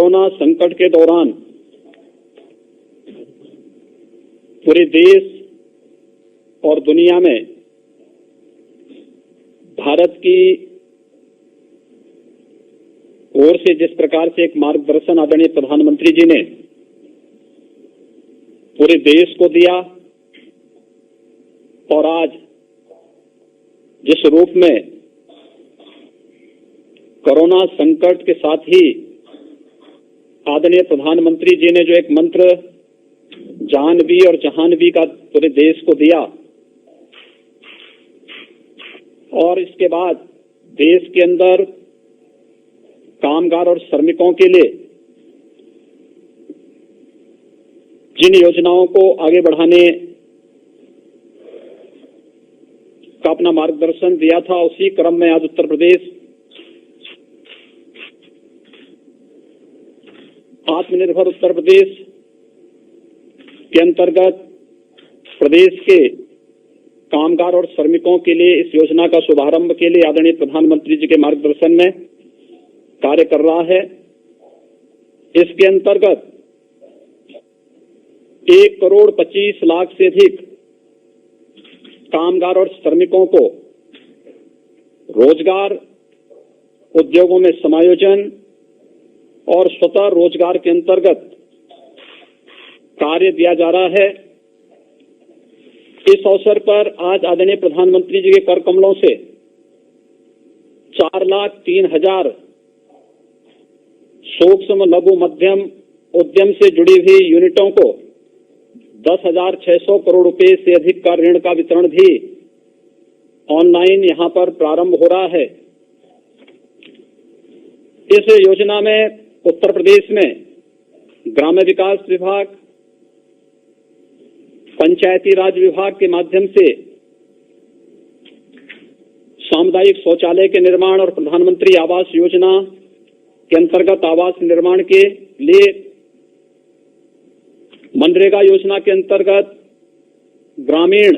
Corona संकट के दौरान पूरे देश और दुनिया में भारत की ओर से जिस प्रकार से एक मार्गदर्शन आदरणीय प्रधानमंत्री जी ने पूरे देश को दिया और आज जिस रूप में कोरोना संकट के साथ ही आदरणीय प्रधानमंत्री जी ने जो एक मंत्र जानवी और जहानवी का पूरे देश को दिया और इसके बाद देश के अंदर कामगार और श्रमिकों के लिए जिन योजनाओं को आगे बढ़ाने का अपना मार्गदर्शन दिया था, उसी क्रम में आज उत्तर प्रदेश आत्मनिर्भर उत्तर प्रदेश के अंतर्गत प्रदेश के कामगार और श्रमिकों के लिए इस योजना का शुभारंभ के लिए आदरणीय प्रधानमंत्री जी के मार्गदर्शन में कार्य कर रहा है। इसके अंतर्गत 1,25,00,000 से अधिक कामगार और श्रमिकों को रोजगार, उद्योगों में समायोजन और स्वतः रोजगार के अंतर्गत कार्य दिया जा रहा है। इस अवसर पर आज आदरणीय प्रधानमंत्री जी के कर कमलों से 4,03,000 सूक्ष्म लघु मध्यम उद्यम से जुड़ी हुई यूनिटों को 10,600 करोड़ रुपए से अधिक का ऋण का वितरण भी ऑनलाइन यहां पर प्रारंभ हो रहा है। इस योजना में उत्तर प्रदेश में ग्राम्य विकास विभाग, पंचायती राज विभाग के माध्यम से सामुदायिक शौचालय के निर्माण और प्रधानमंत्री आवास योजना के अंतर्गत आवास निर्माण के लिए, मनरेगा योजना के अंतर्गत ग्रामीण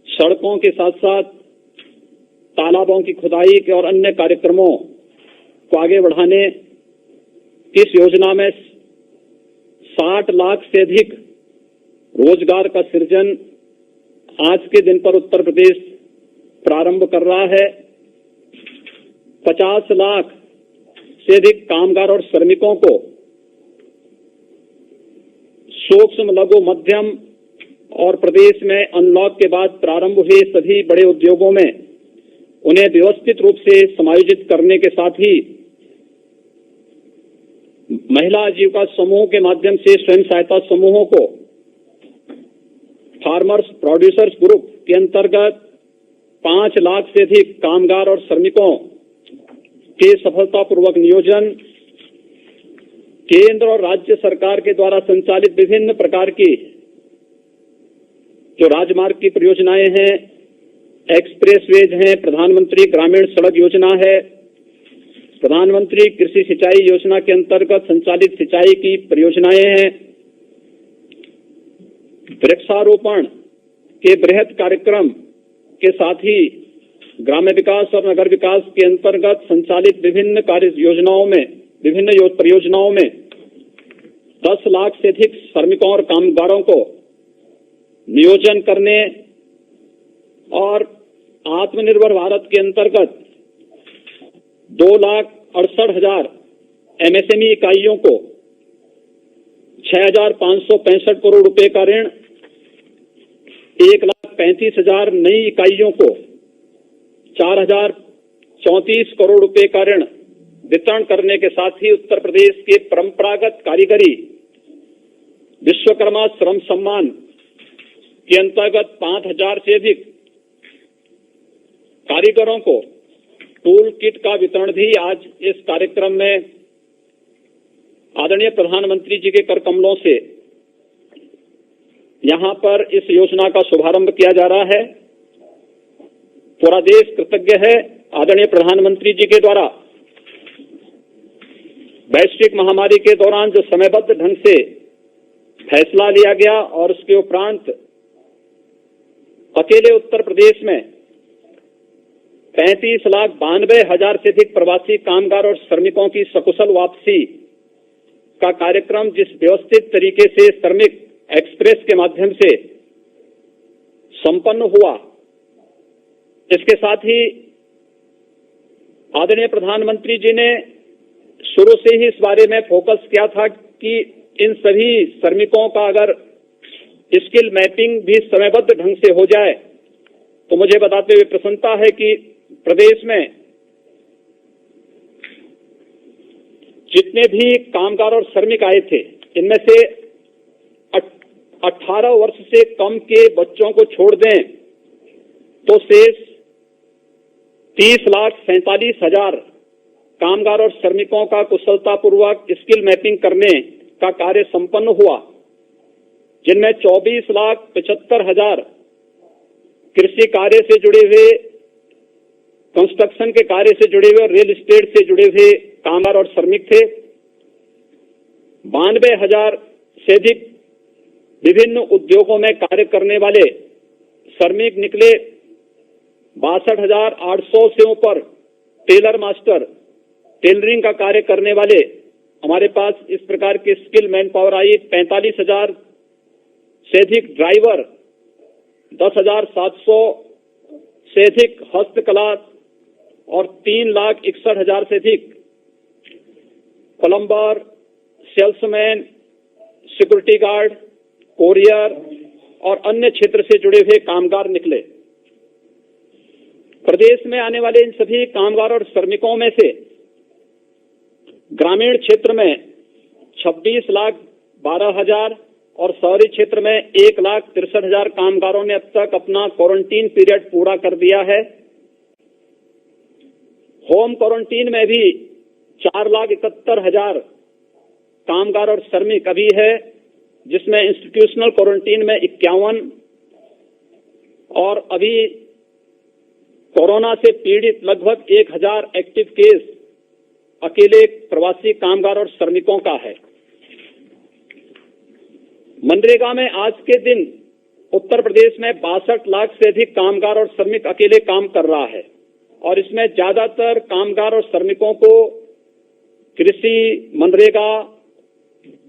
सड़कों के साथ साथ तालाबों की खुदाई के और अन्य कार्यक्रमों को आगे बढ़ाने इस योजना में 60 लाख से अधिक रोजगार का सृजन आज के दिन पर उत्तर प्रदेश प्रारंभ कर रहा है। 50 लाख से अधिक कामगार और श्रमिकों को सूक्ष्म लघु मध्यम और प्रदेश में अनलॉक के बाद प्रारंभ हुए सभी बड़े उद्योगों में उन्हें व्यवस्थित रूप से समायोजित करने के साथ ही महिला आजीविका समूह के माध्यम से स्वयं सहायता समूहों को फार्मर्स प्रोड्यूसर्स ग्रुप के अंतर्गत 5 लाख से अधिक कामगार और श्रमिकों के सफलतापूर्वक नियोजन, केंद्र और राज्य सरकार के द्वारा संचालित विभिन्न प्रकार की जो राजमार्ग की परियोजनाएं हैं, एक्सप्रेसवेज हैं, प्रधानमंत्री ग्रामीण सड़क योजना है, प्रधानमंत्री कृषि सिंचाई योजना के अंतर्गत संचालित सिंचाई की परियोजनाएं हैं, वृक्षारोपण के बृहद कार्यक्रम के साथ ही ग्राम्य विकास और नगर विकास के अंतर्गत संचालित विभिन्न कार्य योजनाओं में, विभिन्न परियोजनाओं में 10 लाख से अधिक श्रमिकों और कामगारों को नियोजन करने और आत्मनिर्भर भारत के अंतर्गत 2,68,000 एमएसएमई इकाइयों को 6,565 करोड़ रुपए का ऋण, 1,35,000 नई इकाइयों को 4,034 करोड़ रुपए का ऋण वितरण करने के साथ ही उत्तर प्रदेश के परंपरागत कारीगरी विश्वकर्मा श्रम सम्मान के अंतर्गत 5,000 से अधिक कारीगरों को टूल किट का वितरण भी आज इस कार्यक्रम में आदरणीय प्रधानमंत्री जी के कर कमलों से यहां पर इस योजना का शुभारंभ किया जा रहा है। पूरा देश कृतज्ञ है आदरणीय प्रधानमंत्री जी के द्वारा वैश्विक महामारी के दौरान जो समयबद्ध ढंग से फैसला लिया गया और उसके उपरांत अकेले उत्तर प्रदेश में 35,92,000 से अधिक प्रवासी कामगार और श्रमिकों की सकुशल वापसी का कार्यक्रम जिस व्यवस्थित तरीके से श्रमिक एक्सप्रेस के माध्यम से संपन्न हुआ, इसके साथ ही आदरणीय प्रधानमंत्री जी ने शुरू से ही इस बारे में फोकस किया था कि इन सभी श्रमिकों का अगर स्किल मैपिंग भी समयबद्ध ढंग से हो जाए तो मुझे बताते हुए प्रसन्नता है कि प्रदेश में जितने भी कामगार और श्रमिक आए थे, इनमें से 18 वर्ष से कम के बच्चों को छोड़ दें तो शेष 30,47,000 कामगार और श्रमिकों का कुशलतापूर्वक स्किल मैपिंग करने का कार्य संपन्न हुआ, जिनमें 24,75,000 कृषि कार्य से जुड़े हुए, कंस्ट्रक्शन के कार्य से जुड़े हुए, रियल एस्टेट से जुड़े हुए कामगार और श्रमिक थे। 92,000 से अधिक विभिन्न उद्योगों में कार्य करने वाले श्रमिक निकले। 62,800 से ऊपर टेलर मास्टर, टेलरिंग का कार्य करने वाले हमारे पास इस प्रकार की स्किल मैन पावर आई। 45,000 से अधिक ड्राइवर, 10,700 से अधिक हस्तकला और 3,61,000 से अधिक plumber, salesman, security guard, courier और अन्य क्षेत्र से जुड़े हुए कामगार निकले। प्रदेश में आने वाले इन सभी कामगार और श्रमिकों में से ग्रामीण क्षेत्र में 26,12,000 और शहरी क्षेत्र में 1,63,000 कामगारों ने अब तक अपना क्वारंटीन पीरियड पूरा कर दिया है। होम क्वारंटीन में भी 4,71,000 कामगार और श्रमिक अभी है, जिसमें इंस्टीट्यूशनल क्वारंटीन में 51 और अभी कोरोना से पीड़ित लगभग 1,000 एक्टिव केस अकेले प्रवासी कामगार और श्रमिकों का है। मनरेगा में आज के दिन उत्तर प्रदेश में 62 लाख से अधिक कामगार और श्रमिक अकेले काम कर रहा है और इसमें ज्यादातर कामगार और श्रमिकों को कृषि, मनरेगा,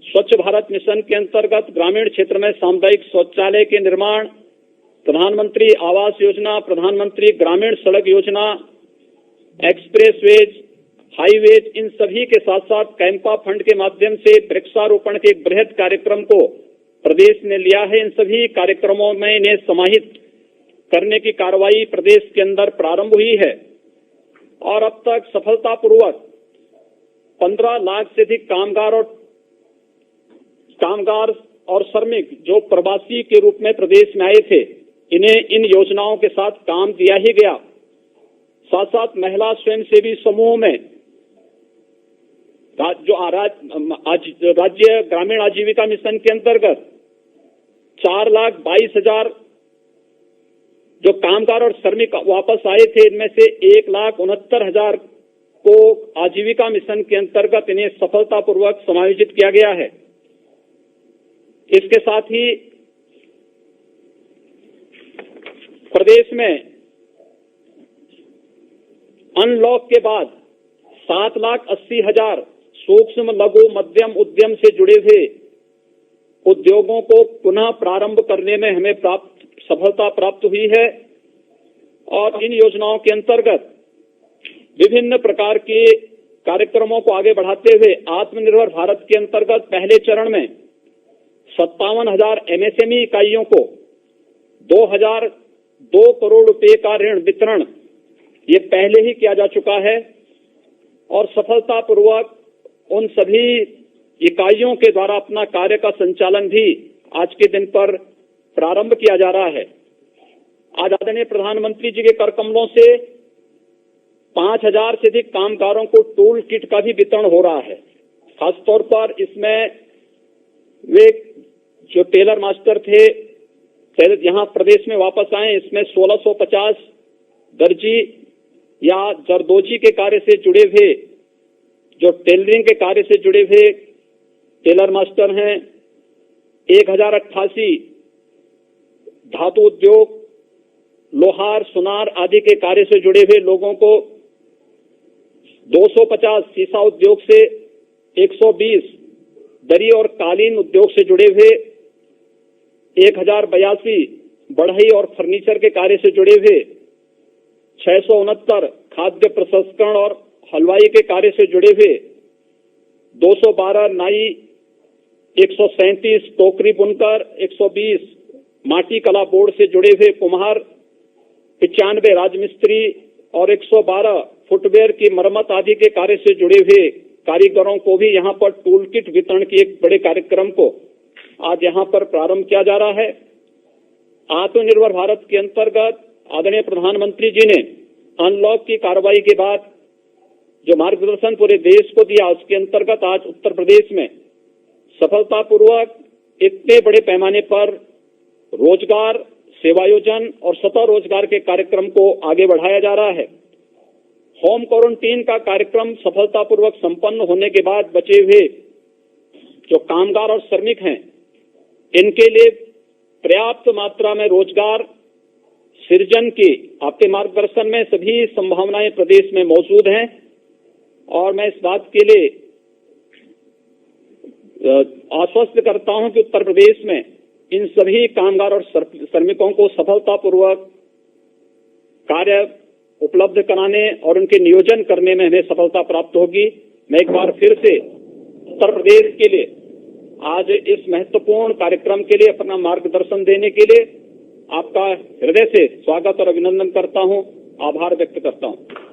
स्वच्छ भारत मिशन के अंतर्गत ग्रामीण क्षेत्र में सामुदायिक शौचालय के निर्माण, प्रधानमंत्री आवास योजना, प्रधानमंत्री ग्रामीण सड़क योजना, एक्सप्रेसवेज, हाईवेज, इन सभी के साथ साथ कैंपा फंड के माध्यम से वृक्षारोपण के एक बृहद कार्यक्रम को प्रदेश ने लिया है। इन सभी कार्यक्रमों में इन्हें समाहित करने की कार्रवाई प्रदेश के अंदर प्रारंभ हुई है और अब तक सफलतापूर्वक 15 लाख से अधिक कामगार और श्रमिक जो प्रवासी के रूप में प्रदेश में आए थे, इन्हें इन योजनाओं के साथ काम दिया ही गया। साथ साथ महिला स्वयंसेवी समूह में राज्य ग्रामीण आजीविका मिशन के अंतर्गत 4,22,000 जो कामगार और श्रमिक वापस आए थे, इनमें से 1,69,000 को आजीविका मिशन के अंतर्गत इन्हें सफलतापूर्वक समायोजित किया गया है। इसके साथ ही प्रदेश में अनलॉक के बाद 7,80,000 सूक्ष्म, लघु, मध्यम उद्यम से जुड़े हुए उद्योगों को पुनः प्रारंभ करने में हमें सफलता प्राप्त हुई है और इन योजनाओं के अंतर्गत विभिन्न प्रकार के कार्यक्रमों को आगे बढ़ाते हुए आत्मनिर्भर भारत के अंतर्गत पहले चरण में 57,000 एमएसएमई इकाइयों को 2 करोड़ रुपए का ऋण वितरण ये पहले ही किया जा चुका है और सफलतापूर्वक उन सभी इकाइयों के द्वारा अपना कार्य का संचालन भी आज के दिन पर प्रारंभ किया जा रहा है। आज आदरणीय प्रधानमंत्री जी के कर कमलों से 5,000 से अधिक कामगारों को टूल किट का भी वितरण हो रहा है। खासतौर पर इसमें वे जो टेलर मास्टर थे यहाँ प्रदेश में वापस आए, इसमें 1,650 दर्जी या जरदोजी के कार्य से जुड़े हुए, जो टेलरिंग के कार्य से जुड़े हुए टेलर मास्टर हैं। 1,088 धातु उद्योग, लोहार, सुनार आदि के कार्य से जुड़े हुए लोगों को, 250 सीसा उद्योग से 120 दरी और कालीन उद्योग से जुड़े हुए 1082 बढ़ई और फर्नीचर के कार्य से जुड़े हुए 669 खाद्य प्रसंस्करण और हलवाई के कार्य से जुड़े हुए 212 नाई, 137 टोकरी बुनकर, 120 माटी कला बोर्ड से जुड़े हुए कुम्हार, 95 राजमिस्त्री और 112 फुटवेयर की मरम्मत आदि के कार्य से जुड़े हुए कारीगरों को भी यहां पर टूल किट वितरण के एक बड़े कार्यक्रम को आज यहां पर प्रारंभ किया जा रहा है। आत्मनिर्भर भारत के अंतर्गत आदरणीय प्रधानमंत्री जी ने अनलॉक की कार्रवाई के बाद जो मार्गदर्शन पूरे देश को दिया, उसके अंतर्गत आज उत्तर प्रदेश में सफलतापूर्वक इतने बड़े पैमाने पर रोजगार, सेवायोजन और स्वतः रोजगार के कार्यक्रम को आगे बढ़ाया जा रहा है। होम क्वारंटीन का कार्यक्रम सफलतापूर्वक संपन्न होने के बाद बचे हुए जो कामगार और श्रमिक हैं, इनके लिए पर्याप्त मात्रा में रोजगार सृजन की आपके मार्गदर्शन में सभी संभावनाएं प्रदेश में मौजूद हैं और मैं इस बात के लिए आश्वस्त करता हूं कि उत्तर प्रदेश में इन सभी कामगार और श्रमिकों को सफलतापूर्वक कार्य उपलब्ध कराने और उनके नियोजन करने में हमें सफलता प्राप्त होगी। मैं एक बार फिर से उत्तर प्रदेश के लिए आज इस महत्वपूर्ण कार्यक्रम के लिए अपना मार्गदर्शन देने के लिए आपका हृदय से स्वागत और अभिनंदन करता हूं, आभार व्यक्त करता हूं।